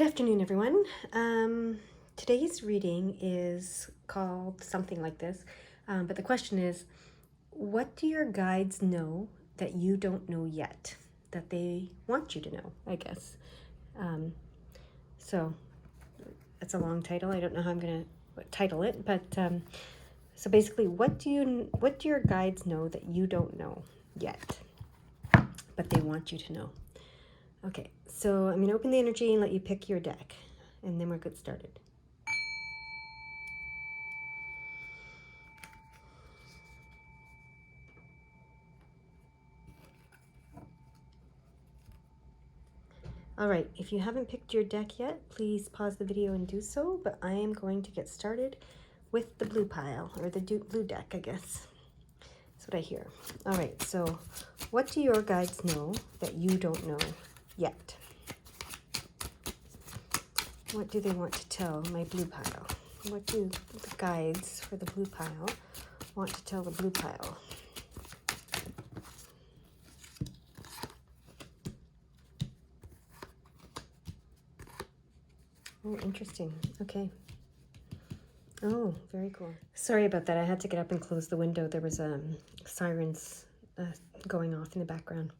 Good afternoon, everyone. Today's reading is called something like this, but the question is, what do your guides know that you don't know yet, that they want you to know, I guess. So it's a long title. I don't know how I'm going to title it, but so basically, what do your guides know that you don't know yet, but they want you to know? Okay, so I'm going to open the energy and let you pick your deck, and then we'll get started. All right, if you haven't picked your deck yet, please pause the video and do so, but I am going to get started with the blue pile, or the blue deck, I guess. That's what I hear. All right, so what do your guides know that you don't know yet? What do they want to tell my blue pile? What do the guides for the blue pile want to tell the blue pile? Oh, interesting. Okay. Oh, very cool. Sorry about that. I had to get up and close the window. There was sirens going off in the background.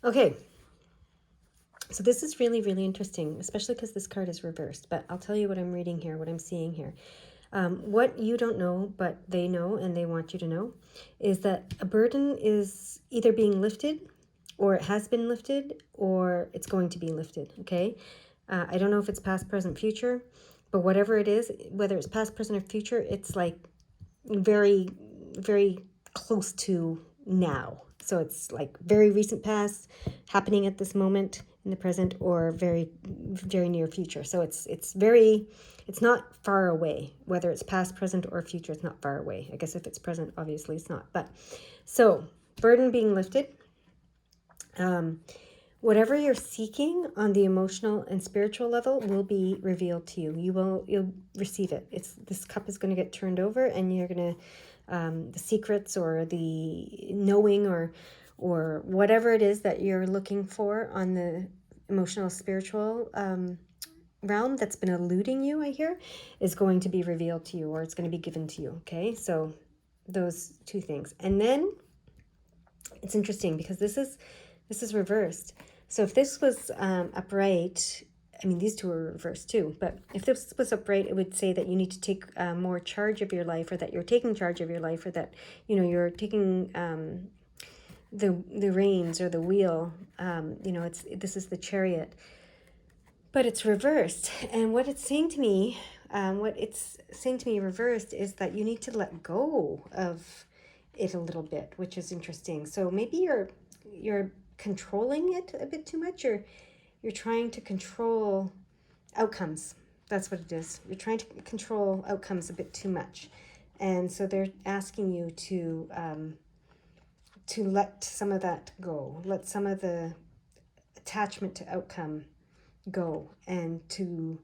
Okay. So this is really, really interesting, especially because this card is reversed. But I'll tell you what I'm reading here, what I'm seeing here. What you don't know, but they know and they want you to know, is that a burden is either being lifted, or it has been lifted, or it's going to be lifted, okay? I don't know if it's past, present, future, but whatever it is, whether it's past, present, or future, it's like very, very close to now. So it's like very recent past, happening at this moment in the present, or very, very near future. So it's not far away. Whether it's past, present, or future, it's not far away. I guess if it's present, obviously it's not. But so burden being lifted. Whatever you're seeking on the emotional and spiritual level will be revealed to you. You'll receive it. This cup is going to get turned over, and you're going to the secrets or the knowing or whatever it is that you're looking for on the emotional spiritual realm that's been eluding you, I hear, is going to be revealed to you, or it's going to be given to you. Okay, so those two things. And then it's interesting because this is reversed. So if this was upright, I mean, these two are reversed too, but if this was upright, it would say that you need to take more charge of your life, or that you're taking charge of your life, or that, you're taking the reins or the wheel. This is the Chariot, but it's reversed. And what it's saying to me, reversed, is that you need to let go of it a little bit, which is interesting. So maybe you're controlling it a bit too much, or you're trying to control outcomes. That's what it is. You're trying to control outcomes a bit too much. And so they're asking you to let some of that go, let some of the attachment to outcome go, and to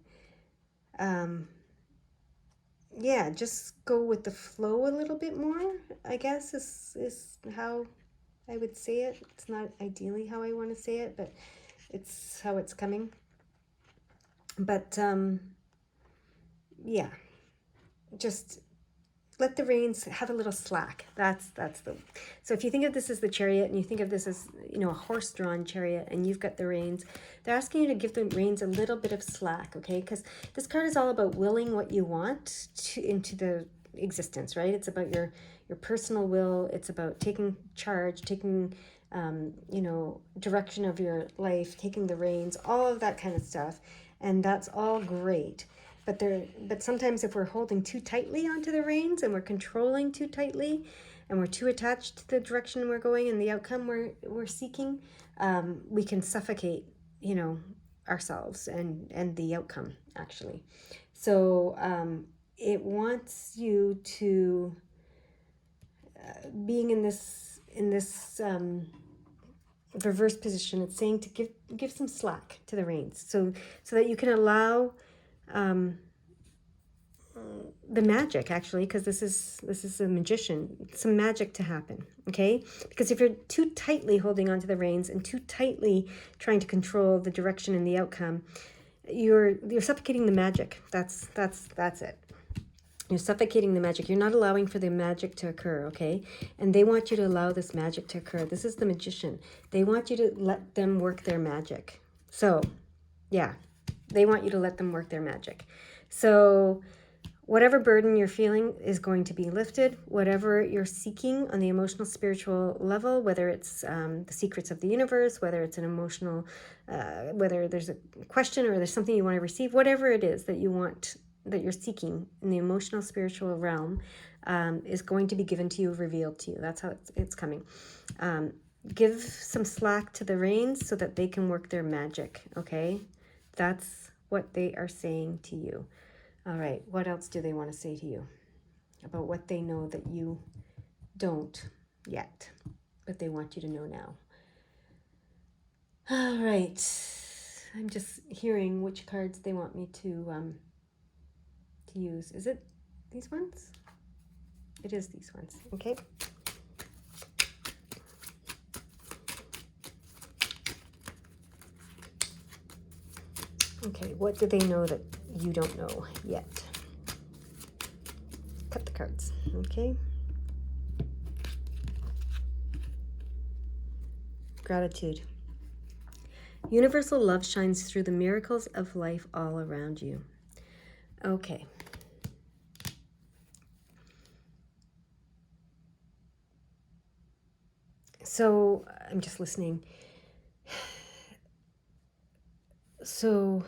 just go with the flow a little bit more, I guess, is how I would say it. It's not ideally how I want to say it, but it's how it's coming. But just let the reins have a little slack. So if you think of this as the Chariot, and you think of this as, a horse-drawn chariot, and you've got the reins, they're asking you to give the reins a little bit of slack, okay? Because this card is all about willing what you want into the existence, right? It's about your personal will. It's about taking charge, taking direction of your life, taking the reins, all of that kind of stuff. And that's all great. But sometimes if we're holding too tightly onto the reins, and we're controlling too tightly, and we're too attached to the direction we're going and the outcome we're seeking, we can suffocate, ourselves and the outcome, actually. So it wants you to being in this reverse position. It's saying to give some slack to the reins, so that you can allow the magic, actually, because this is a magician, some magic to happen, okay? Because if you're too tightly holding onto the reins and too tightly trying to control the direction and the outcome, you're suffocating the magic. That's it. You're suffocating the magic. You're not allowing for the magic to occur, okay? And they want you to allow this magic to occur. This is the magician. They want you to let them work their magic. So, yeah, they want you to let them work their magic. So, whatever burden you're feeling is going to be lifted. Whatever you're seeking on the emotional, spiritual level, whether it's the secrets of the universe, whether it's an emotional, whether there's a question or there's something you want to receive, whatever it is that you want, that you're seeking in the emotional, spiritual realm, is going to be given to you, revealed to you. That's how it's coming. Give some slack to the reins so that they can work their magic, okay? That's what they are saying to you. All right, what else do they want to say to you about what they know that you don't yet, but they want you to know now? All right, I'm just hearing which cards they want me to use. Is it these ones? It is these ones, okay? Okay, what do they know that you don't know yet? Cut the cards, okay? Gratitude. Universal love shines through the miracles of life all around you. Okay. So, I'm just listening. So,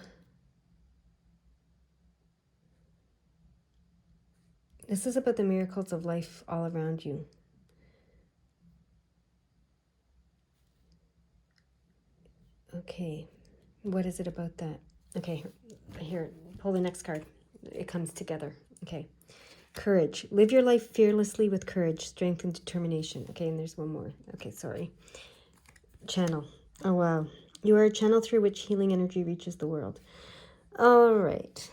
this is about the miracles of life all around you. Okay, what is it about that? Okay, here, pull the next card. It comes together. Okay, courage. Live your life fearlessly with courage, strength, and determination. Okay, and there's one more. Okay, sorry. Channel. Oh, wow. You are a channel through which healing energy reaches the world. All right.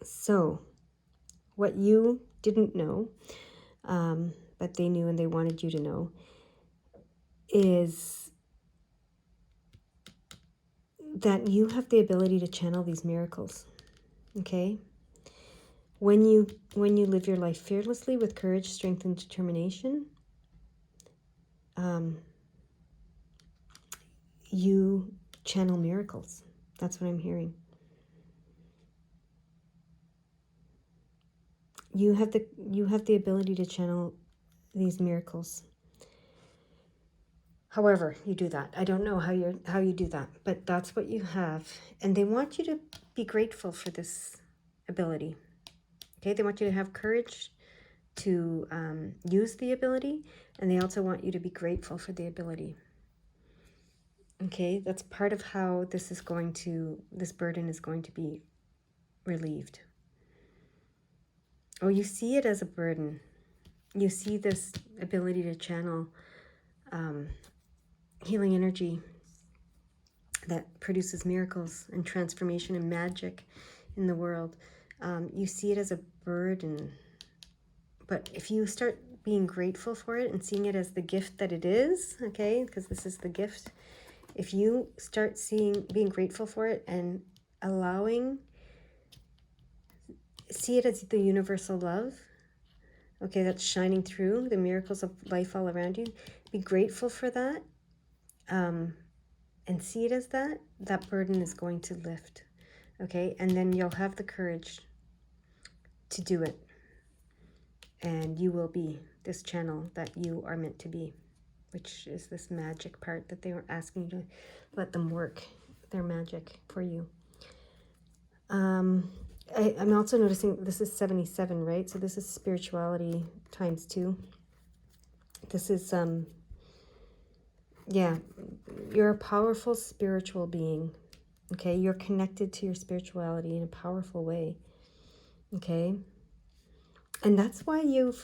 So, what you didn't know, but they knew and they wanted you to know, is that you have the ability to channel these miracles. Okay? When you live your life fearlessly with courage, strength, and determination, you channel miracles. That's what I'm hearing. You have the ability to channel these miracles. However you do that, I don't know how you do that, but that's what you have, and they want you to be grateful for this ability. Okay, they want you to have courage to use the ability, and they also want you to be grateful for the ability. Okay, that's part of how this burden is going to be relieved. Oh, you see it as a burden. You see this ability to channel healing energy that produces miracles and transformation and magic in the world. You see it as a burden. But if you start being grateful for it and seeing it as the gift that it is, okay, because this is the gift, if you start being grateful for it and see it as the universal love, okay, that's shining through the miracles of life all around you, be grateful for that, and see it as that burden is going to lift, okay, and then you'll have the courage to do it, and you will be this channel that you are meant to be, which is this magic part that they were asking you to let them work their magic for you. I'm also noticing this is 77, right? So this is spirituality times 2. This is, you're a powerful spiritual being, okay? You're connected to your spirituality in a powerful way, okay? And that's why you've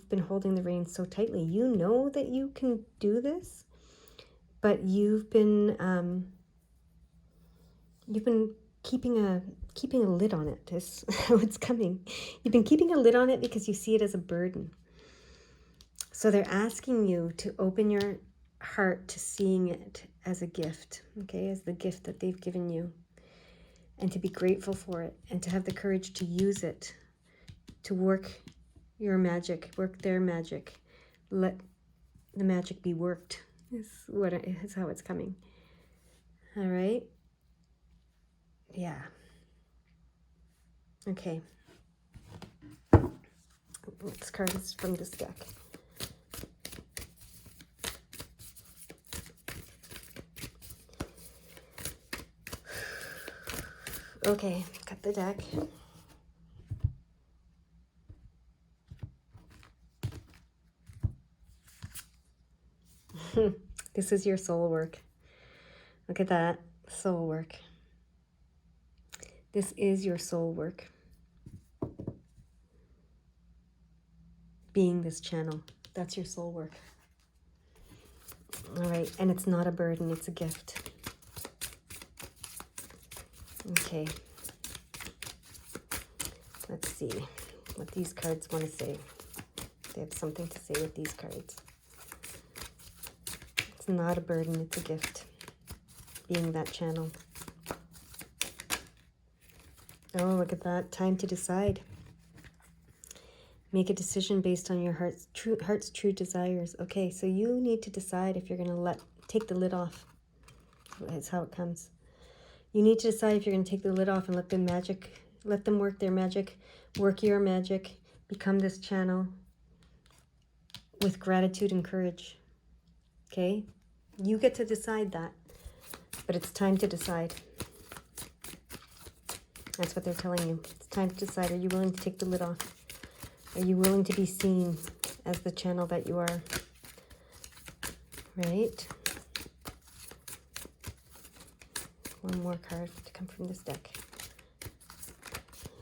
been holding the reins so tightly. You know that you can do this, but you've been keeping a lid on it. Is how it's coming. You've been keeping a lid on it because you see it as a burden. So they're asking you to open heart to seeing it as a gift, okay, as the gift that they've given you, and to be grateful for it, and to have the courage to use it, to work your magic, work their magic. Let the magic be worked is how it's coming. All right? Yeah. Okay. This card is from this deck. Okay, cut the deck. This is your soul work. Look at that. Soul work. This is your soul work. Being this channel. That's your soul work. All right. And it's not a burden. It's a gift. Okay. Let's see what these cards want to say. They have something to say with these cards. It's not a burden. It's a gift. Being that channel. Oh, look at that. Time to decide. Make a decision based on your heart's true desires. Okay, so you need to decide if you're going to take the lid off. That's how it comes. You need to decide if you're going to take the lid off and let them work their magic, work your magic, become this channel with gratitude and courage. Okay? You get to decide that, but it's time to decide. That's what they're telling you. It's time to decide. Are you willing to take the lid off? Are you willing to be seen as the channel that you are? Right? One more card to come from this deck.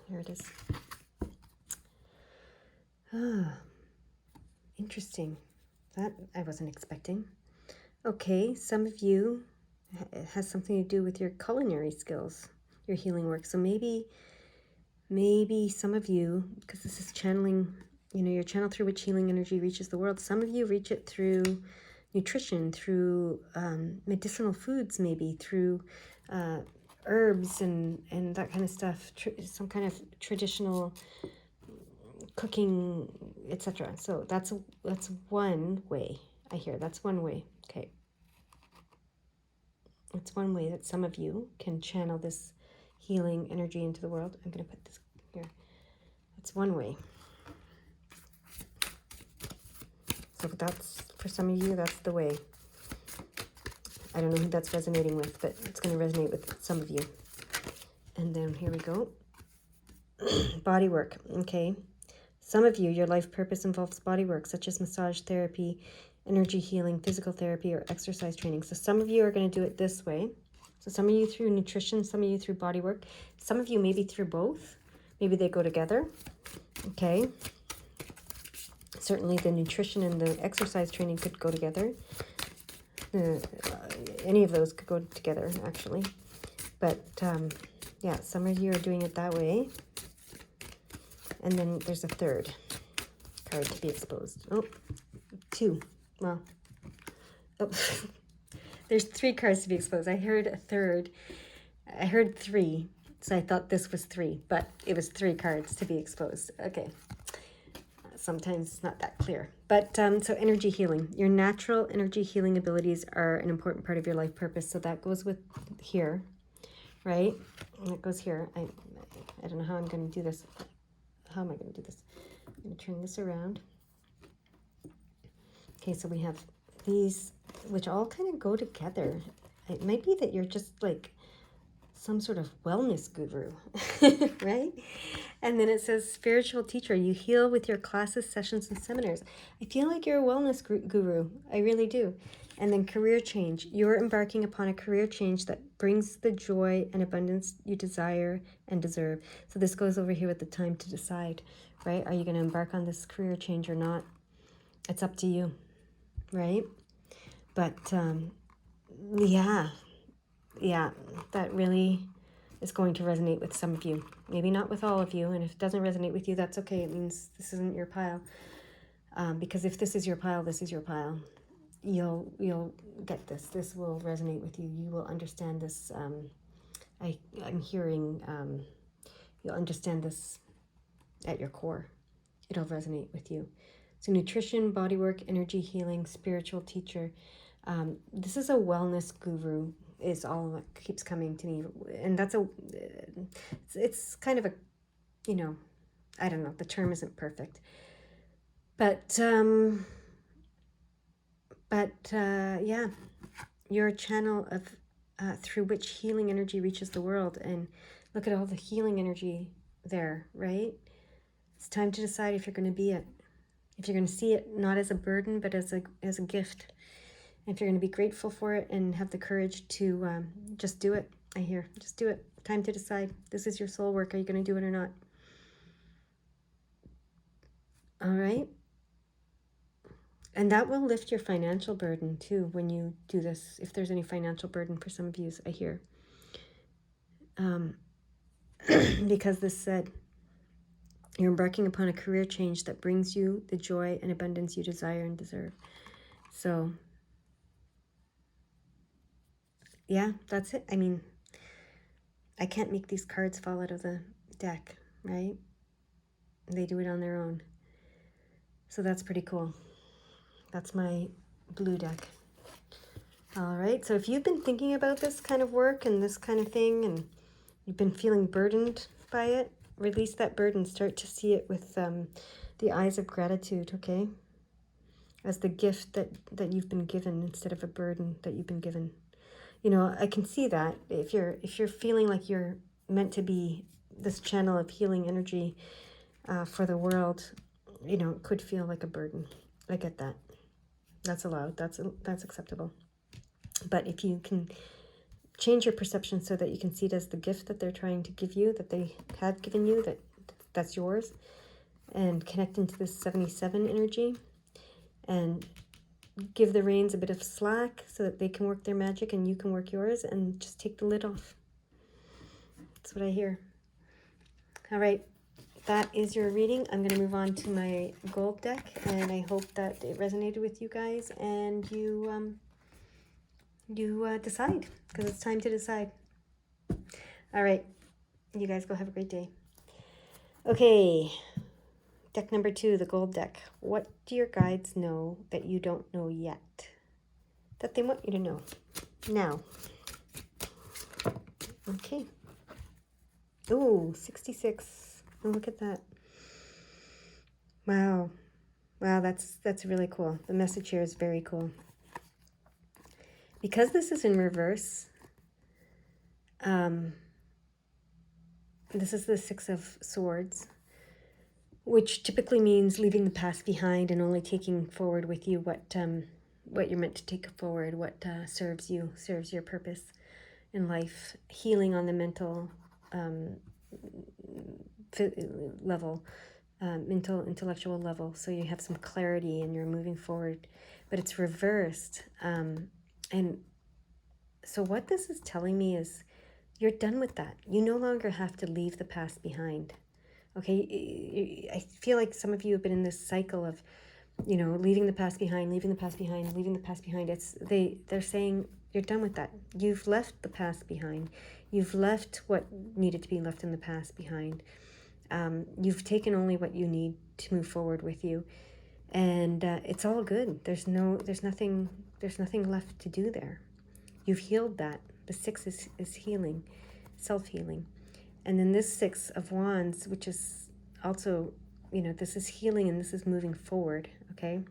Here it is. Ah, interesting. That I wasn't expecting. Okay, some of you, it has something to do with your culinary skills, your healing work. So maybe some of you, because this is channeling, your channel through which healing energy reaches the world. Some of you reach it through nutrition, through medicinal foods, maybe through herbs and that kind of stuff, some kind of traditional cooking, etc. So that's one way. I hear that's one way. Okay, that's one way that some of you can channel this healing energy into the world. I'm going to put this here. That's one way. So that's, for some of you, that's the way. I don't know who that's resonating with, but it's going to resonate with some of you. And then here we go. Body work. Okay. Some of you, your life purpose involves body work, such as massage therapy, energy healing, physical therapy, or exercise training. So some of you are going to do it this way. So some of you through nutrition, some of you through body work, some of you maybe through both. Maybe they go together. Okay. Certainly the nutrition and the exercise training could go together. Any of those could go together, actually. But yeah, some of you are doing it that way. And then there's a third card to be exposed. Oh, two. Well, oh. There's three cards to be exposed. I heard a third. I heard three. So I thought this was three, but it was three cards to be exposed. Okay. Sometimes it's not that clear. But so energy healing. Your natural energy healing abilities are an important part of your life purpose. So that goes with here, right? And it goes here. I don't know how I'm going to do this. How am I going to do this? I'm going to turn this around. Okay, so we have these, which all kind of go together. It might be that you're just like some sort of wellness guru, right? And then it says spiritual teacher. You heal with your classes, sessions, and seminars. I feel like you're a wellness guru. I really do. And then career change. You're embarking upon a career change that brings the joy and abundance you desire and deserve. So this goes over here with the time to decide, right? Are you going to embark on this career change or not? It's up to you, right? But yeah, that really is going to resonate with some of you. Maybe not with all of you. And if it doesn't resonate with you, that's okay. It means this isn't your pile. Because if this is your pile, this is your pile. you'll get this. This will resonate with you. You will understand this. I'm hearing you'll understand this at your core. It'll resonate with you. So nutrition, bodywork, energy healing, spiritual teacher. This is a wellness guru is all that keeps coming to me. And that's it's kind of a, I don't know, the term isn't perfect. But yeah, you're a channel of through which healing energy reaches the world. And look at all the healing energy there, right? It's time to decide if you're going to be it. If you're going to see it not as a burden, but as a gift. And if you're going to be grateful for it and have the courage to just do it. I hear, just do it. Time to decide. This is your soul work. Are you going to do it or not? All right. And that will lift your financial burden too when you do this. If there's any financial burden for some of you, I hear. Because this said, you're embarking upon a career change that brings you the joy and abundance you desire and deserve. So, yeah, that's it. I mean, I can't make these cards fall out of the deck, right? They do it on their own. So that's pretty cool. That's my blue deck. All right, so if you've been thinking about this kind of work and this kind of thing, and you've been feeling burdened by it, release that burden. Start to see it with the eyes of gratitude, okay? As the gift that you've been given instead of a burden that you've been given. I can see that if you're feeling like you're meant to be this channel of healing energy for the world, it could feel like a burden. I get that. That's allowed. That's acceptable. But if you can change your perception so that you can see it as the gift that they're trying to give you, that they have given you, that's yours, and connect into this 77 energy and give the reins a bit of slack so that they can work their magic and you can work yours, and just take the lid off. That's what I hear. All right. That is your reading. I'm going to move on to my gold deck, and I hope that it resonated with you guys, and you decide, because it's time to decide. All right. You guys go have a great day. Okay. Deck number 2, the gold deck. What do your guides know that you don't know yet? That they want you to know now. Okay. Ooh, 66. Oh, look at that. Wow. Wow, that's really cool. The message here is very cool. Because this is in reverse, this is the 6 of Swords, which typically means leaving the past behind and only taking forward with you what you're meant to take forward, what serves your purpose in life, healing on the mental level, intellectual level, so you have some clarity and you're moving forward. But it's reversed, and so what this is telling me is you're done with that. You no longer have to leave the past behind. Okay, I feel like some of you have been in this cycle of, leaving the past behind, leaving the past behind, leaving the past behind. They're saying you're done with that. You've left the past behind. You've left what needed to be left in the past behind. You've taken only what you need to move forward with you, and it's all good. There's nothing left to do there. You've healed that. The 6 is healing, self-healing. And then this 6 of Wands, which is also, this is healing and this is moving forward, okay?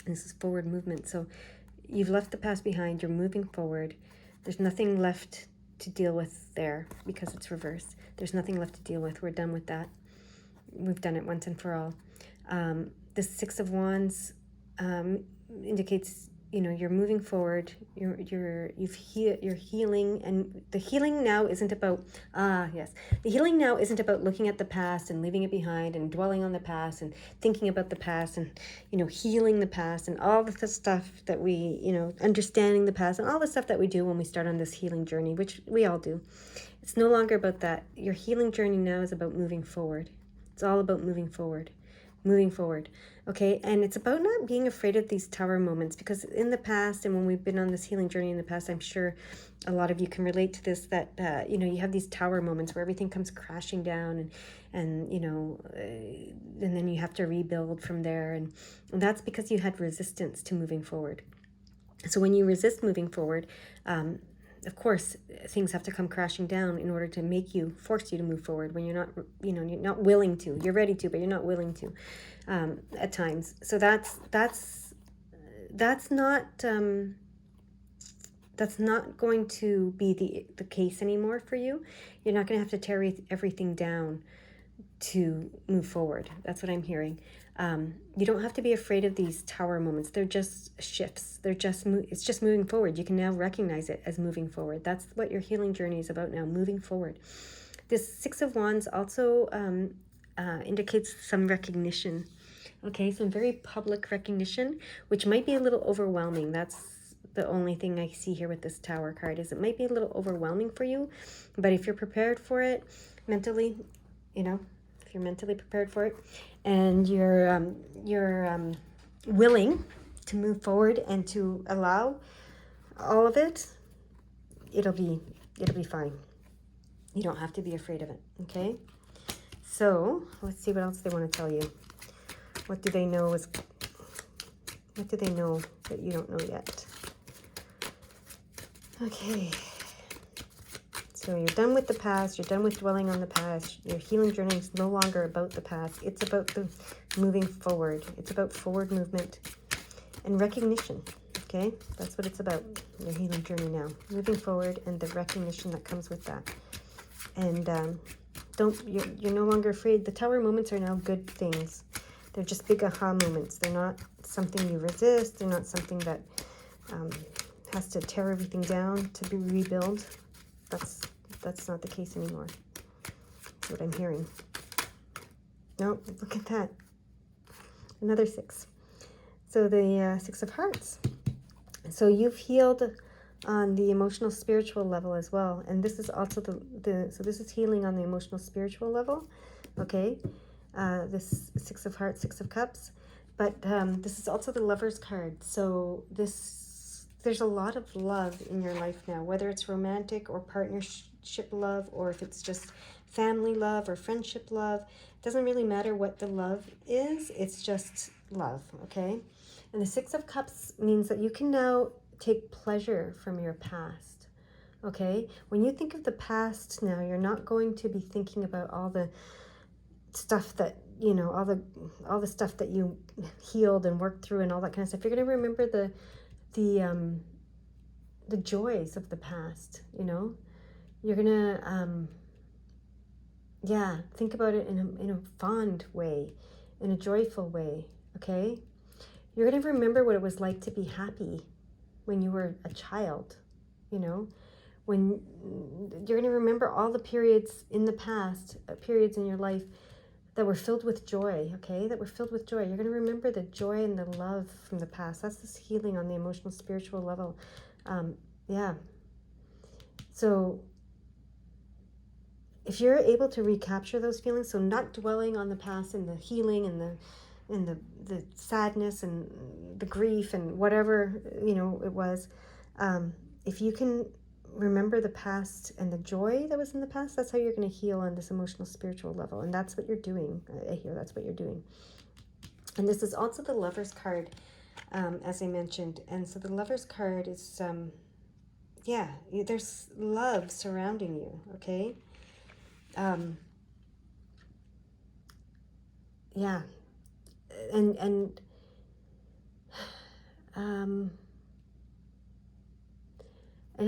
This is forward movement. So you've left the past behind, you're moving forward. There's nothing left to deal with there because it's reversed. There's nothing left to deal with. We're done with that. We've done it once and for all. The 6 of Wands indicates, you're moving forward. You're healing, and the healing now isn't about the healing now isn't about looking at the past and leaving it behind and dwelling on the past and thinking about the past and healing the past and all the stuff that we understanding the past and all the stuff that we do when we start on this healing journey, which we all do. It's no longer about that. Your healing journey now is about moving forward. It's all about moving forward. moving forward. Okay, and it's about not being afraid of these tower moments, because in the past, and when we've been on this healing journey in the past, I'm sure a lot of you can relate to this, that you have these tower moments where everything comes crashing down, and and then you have to rebuild from there, and that's because you had resistance to moving forward. So when you resist moving forward, of course, things have to come crashing down in order to force you to move forward when you're not, you're not willing to. You're ready to, but you're not willing to at times. So that's not going to be the case anymore for you. You're not going to have to tear everything down to move forward. That's what I'm hearing. You don't have to be afraid of these tower moments. They're just shifts. It's just moving forward. You can now recognize it as moving forward. That's what your healing journey is about now, moving forward. This Six of Wands also indicates some recognition. Okay, some very public recognition, which might be a little overwhelming. That's the only thing I see here with this Tower card, is it might be a little overwhelming for you, but if you're prepared for it mentally, if you're mentally prepared for it, and you're willing to move forward and to allow all of it, it'll be fine. You don't have to be afraid of it. Okay, so let's see what else they want to tell you. What do they know that you don't know yet? Okay. So you're done with the past. You're done with dwelling on the past. Your healing journey is no longer about the past. It's about the moving forward. It's about forward movement and recognition. Okay? That's what it's about. Your healing journey now. Moving forward and the recognition that comes with that. And you're no longer afraid. The Tower moments are now good things. They're just big aha moments. They're not something you resist. They're not something that has to tear everything down to be rebuild. That's not the case anymore. That's what I'm hearing. No, look at that. Another 6. So the 6 of Hearts. So you've healed on the emotional spiritual level as well. And this is also so this is healing on the emotional spiritual level. Okay. This 6 of Hearts, 6 of Cups. But this is also the Lover's card. So there's a lot of love in your life now, whether it's romantic or partnership love, or if it's just family love or friendship love. It doesn't really matter what the love is. It's just love, okay? And the 6 of Cups means that you can now take pleasure from your past, okay? When you think of the past now, you're not going to be thinking about all the stuff that, all the stuff that you healed and worked through and all that kind of stuff. You're going to remember the joys of the past. You're gonna think about it in a fond way, in a joyful way. Okay, you're gonna remember what it was like to be happy when you were a child. When you're gonna remember all the periods in the past, periods in your life that were filled with joy, okay? That were filled with joy. You're going to remember the joy and the love from the past. That's this healing on the emotional, spiritual level. So if you're able to recapture those feelings, so not dwelling on the past and the healing and the sadness and the grief and whatever, it was, if you can remember the past and the joy that was in the past, that's how you're going to heal on this emotional spiritual level. And that's what you're doing. I hear that's what you're doing. And this is also the Lover's card, as I mentioned. And so the Lover's card is there's love surrounding you, okay? And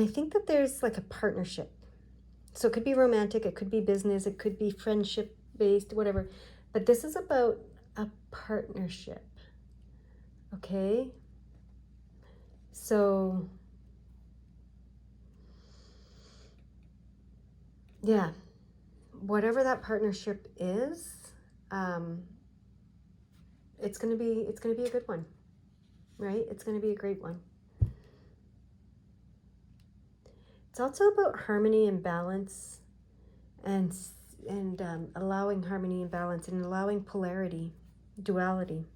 I think that there's like a partnership. So it could be romantic, it could be business, it could be friendship based, whatever. But this is about a partnership. Okay? So whatever that partnership is, it's gonna be a good one, right? It's gonna be a great one. It's also about harmony and balance, and allowing harmony and balance, and allowing polarity. duality.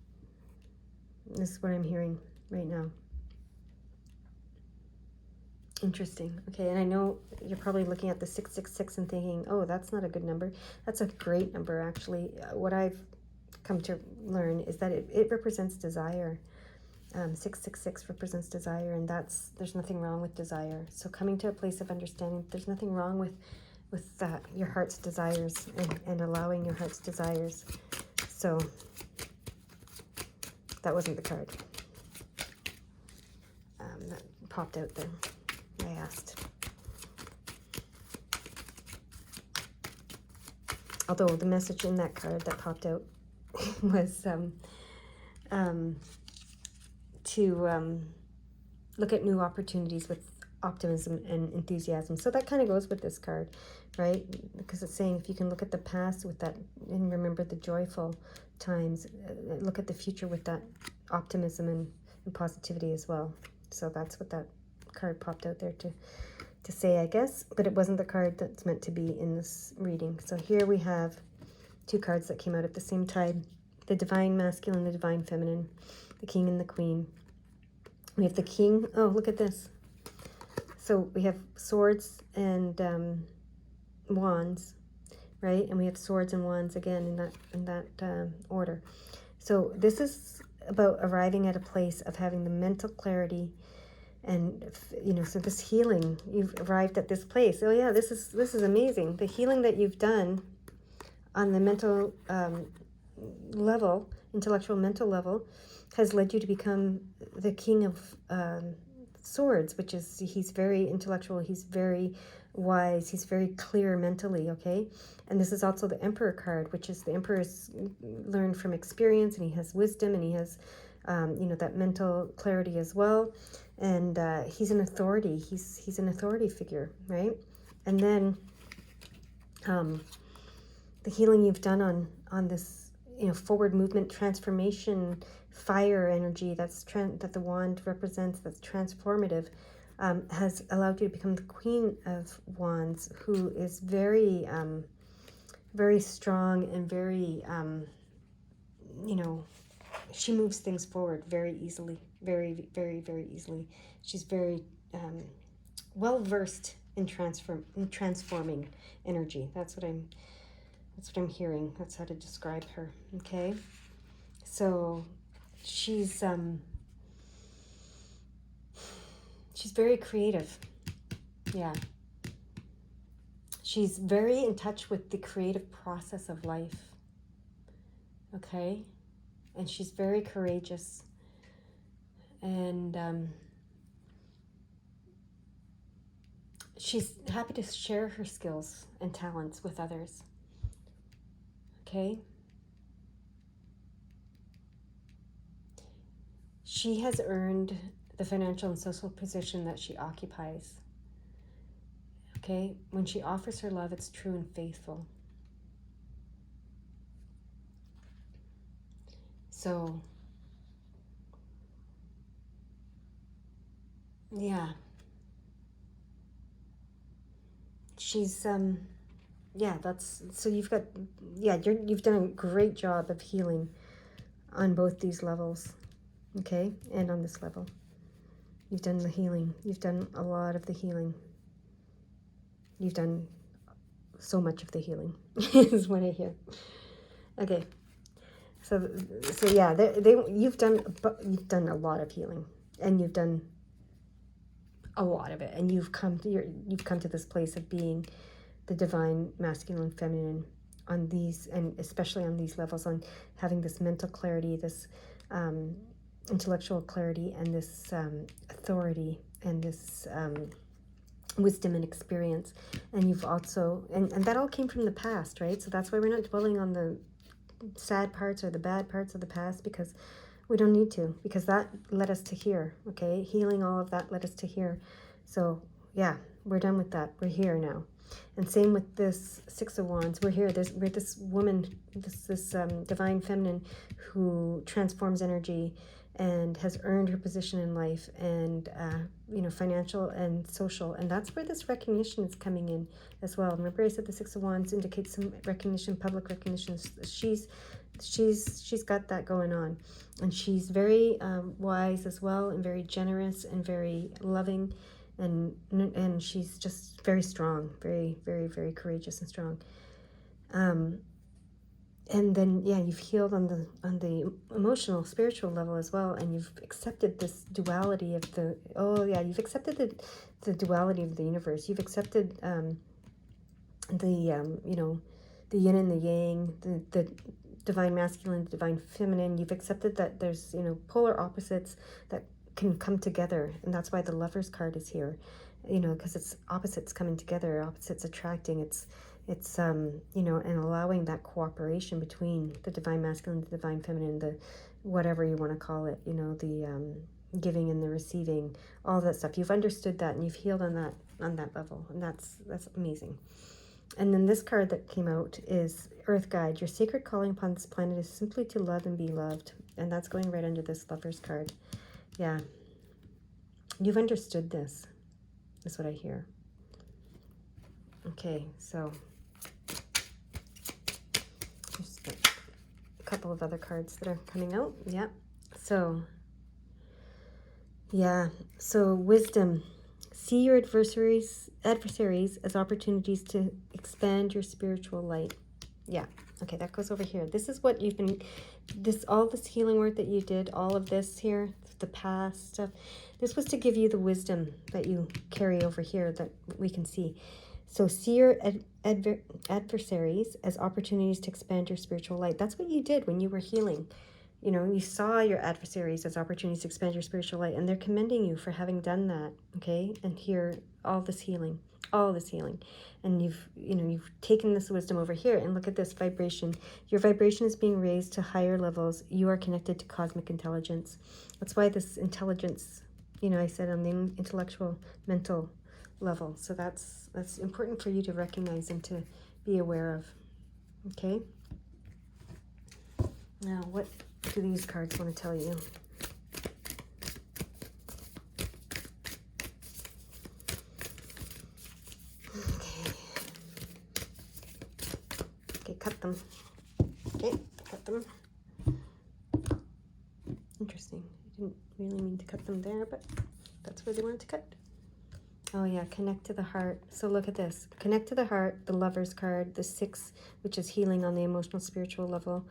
This is what I'm hearing right now. Interesting. Okay, and I know you're probably looking at the 666 and thinking, oh, that's not a good number. That's a great number, actually. What I've come to learn is that it represents desire. 666 represents desire, and there's nothing wrong with desire. So coming to a place of understanding, there's nothing wrong with your heart's desires and allowing your heart's desires. So that wasn't the card that popped out there. I asked. Although the message in that card that popped out was to look at new opportunities with optimism and enthusiasm. So that kind of goes with this card, right? Because it's saying if you can look at the past with that and remember the joyful times, look at the future with that optimism and positivity as well. So that's what that card popped out there to say, I guess. But it wasn't the card that's meant to be in this reading. So here we have two cards that came out at the same time. The divine masculine, the divine feminine, the king and the queen. We have the king. Oh, look at this. So we have swords and wands, right? And we have swords and wands again in that order. So this is about arriving at a place of having the mental clarity, and so this healing. You've arrived at this place. Oh yeah, this is amazing. The healing that you've done on the mental level, intellectual mental level, has led you to become the king of swords, which is, he's very intellectual, he's very wise, he's very clear mentally, okay? And this is also the Emperor card, which is the Emperor's learned from experience, and he has wisdom, and he has that mental clarity as well. And he's an authority, he's an authority figure, right? And then the healing you've done on this forward movement, transformation, fire energy that the wand represents, that's transformative, has allowed you to become the Queen of Wands, who is very very strong and very she moves things forward very easily, very, very, very easily. She's very well versed in transforming energy. That's what I'm hearing. That's how to describe her. Okay, so she's very creative. Yeah, she's very in touch with the creative process of life. Okay, and she's very courageous, and she's happy to share her skills and talents with others. Okay, she has earned the financial and social position that she occupies. Okay, when she offers her love, it's true and faithful. So, yeah, she's that's, so you've got, you've done a great job of healing on both these levels, okay, and on this level. You've done the healing. You've done a lot of the healing. You've done so much of the healing is what I hear. Okay. So yeah, you've done a lot of healing, and you've done a lot of it, and you've come to this place of being the divine masculine, feminine on these, and especially on these levels, on having this mental clarity, this intellectual clarity, and this authority, and this wisdom and experience. And you've also, and that all came from the past, right? So that's why we're not dwelling on the sad parts or the bad parts of the past, because we don't need to, because that led us to here. Okay, healing all of that led us to here. So yeah, we're done with that. We're here now. And same with this Six of Wands. We're here. We're this woman, this divine feminine who transforms energy and has earned her position in life, and financial and social, and that's where this recognition is coming in as well. Remember, I said the Six of Wands indicates some recognition, public recognition. She's she's got that going on, and she's very wise as well, and very generous and very loving, and she's just very strong, very, very, very courageous and strong. And then, yeah, you've healed on the emotional, spiritual level as well, and you've accepted this duality of you've accepted the duality of the universe. You've accepted the yin and the yang, the divine masculine, divine feminine. You've accepted that there's, polar opposites that can come together, and that's why the Lover's card is here, because it's opposites coming together, opposites attracting. It's and allowing that cooperation between the divine masculine, the divine feminine, the whatever you want to call it, the giving and the receiving, all that stuff. You've understood that, and you've healed on that level, and that's amazing. And then this card that came out is Earth Guide. Your sacred calling upon this planet is simply to love and be loved. And that's going right under this Lover's card. Yeah. You've understood this. That's what I hear. Okay, so there's a couple of other cards that are coming out. Yeah. So wisdom. See your adversaries as opportunities to expand your spiritual light. Yeah. Okay, that goes over here. This is what you've been, all this healing work that you did, all of this here, the past stuff, this was to give you the wisdom that you carry over here that we can see. So see your adversaries as opportunities to expand your spiritual light. That's what you did when you were healing. You saw your adversaries as opportunities to expand your spiritual light, and they're commending you for having done that, okay? And here, all this healing. And you've taken this wisdom over here, and look at this vibration. Your vibration is being raised to higher levels. You are connected to cosmic intelligence. That's why this intelligence, I said on the intellectual, mental level. So that's important for you to recognize and to be aware of, okay? Now, what do these cards want to tell you? Okay, cut them. Okay, cut them. Interesting. I didn't really mean to cut them there, but that's where they wanted to cut. Oh yeah, connect to the heart. So look at this. Connect to the heart, the Lover's card, the 6, which is healing on the emotional, spiritual level,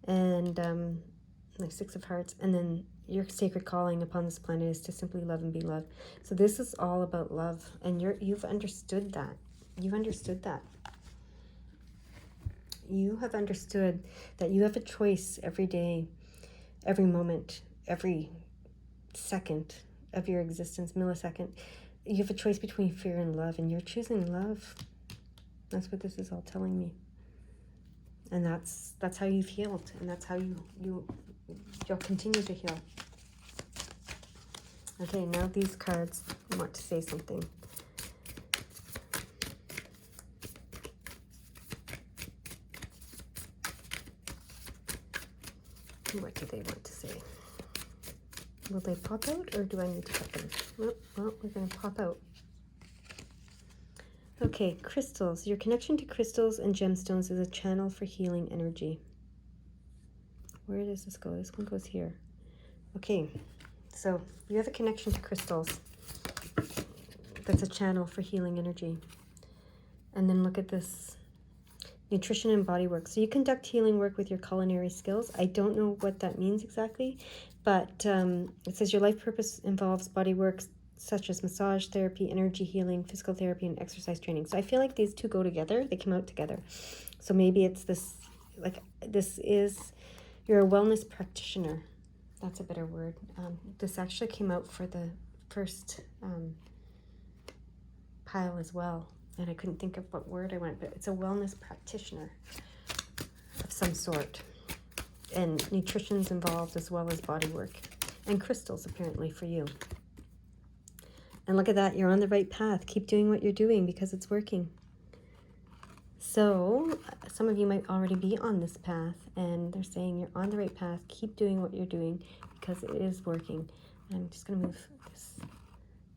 and the 6 of Hearts, and then your sacred calling upon this planet is to simply love and be loved. So this is all about love, and you've understood that. You've understood that. You have understood that you have a choice every day, every moment, every second of your existence, millisecond. You have a choice between fear and love, and you're choosing love. That's what this is all telling me. And that's how you've healed, and that's how you'll continue to heal. Okay, now these cards want to say something. What do they want to say? Will they pop out, or do I need to cut them? Well, we're going to pop out. Okay, crystals. Your connection to crystals and gemstones is a channel for healing energy. Where does this go? This one goes here. Okay, so you have a connection to crystals. That's a channel for healing energy. And then look at this. Nutrition and body work. So you conduct healing work with your culinary skills. I don't know what that means exactly, but it says your life purpose involves body work such as massage therapy, energy healing, physical therapy, and exercise training. So I feel like these two go together. They come out together. So maybe it's this, you're a wellness practitioner. That's a better word. This actually came out for the first pile as well. And I couldn't think of what word I went, but it's a wellness practitioner of some sort. And nutrition's involved as well as body work. And crystals, apparently, for you. And look at that, you're on the right path. Keep doing what you're doing because it's working. So, some of you might already be on this path, and they're saying you're on the right path. Keep doing what you're doing because it is working. And I'm just going to move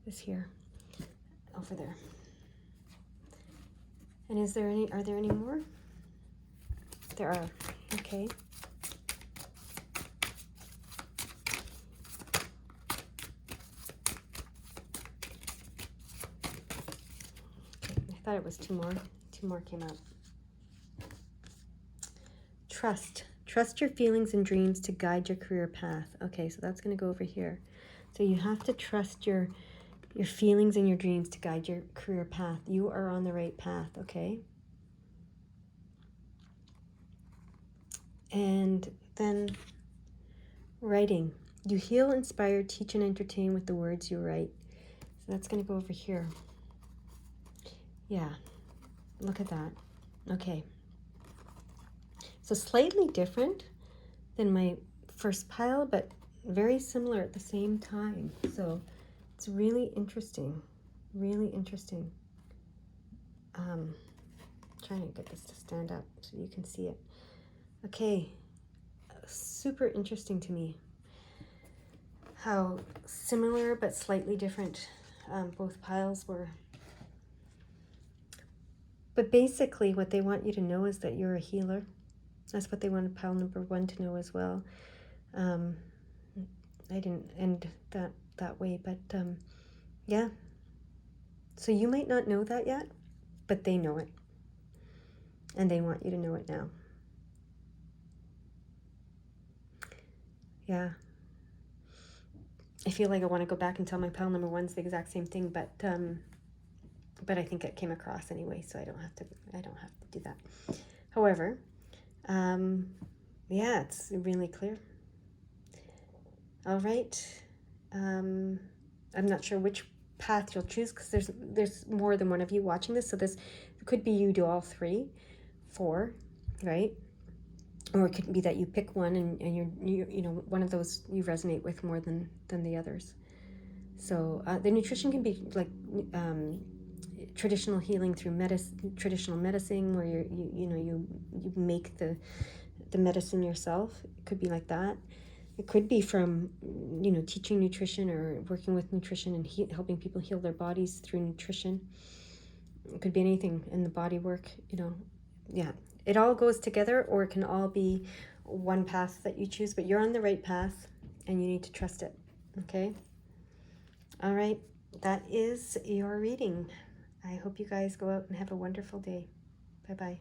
this here over there. And are there any more? There are. Okay. thought it was two more. Two more came out. Trust. Trust your feelings and dreams to guide your career path. Okay, so that's going to go over here. So you have to trust your feelings and your dreams to guide your career path. You are on the right path, okay? And then writing. You heal, inspire, teach, and entertain with the words you write. So that's going to go over here. Yeah, look at that. Okay. So slightly different than my first pile, but very similar at the same time. So it's really interesting. Really interesting. Trying to get this to stand up so you can see it. Okay. Super interesting to me. How similar but slightly different both piles were. But basically what they want you to know is that you're a healer. That's what they wanted pile number 1 to know as well. I didn't end that way, but yeah. So you might not know that yet, but they know it. And they want you to know it now. Yeah. I feel like I want to go back and tell my pile number 1's the exact same thing, but I think it came across anyway, so I don't have to do that. However, yeah, it's really clear. All right. I'm not sure which path you'll choose because there's more than one of you watching this, so this could be you do all 3, 4, right? Or it could be that you pick one and you know, one of those you resonate with more than the others. So the nutrition can be like traditional healing through traditional medicine, where you make the medicine yourself. It could be like that. It could be from teaching nutrition or working with nutrition and helping people heal their bodies through nutrition. It could be anything in the body work. Yeah, it all goes together, or it can all be one path that you choose. But you're on the right path, and you need to trust it. Okay. All right, that is your reading. I hope you guys go out and have a wonderful day. Bye-bye.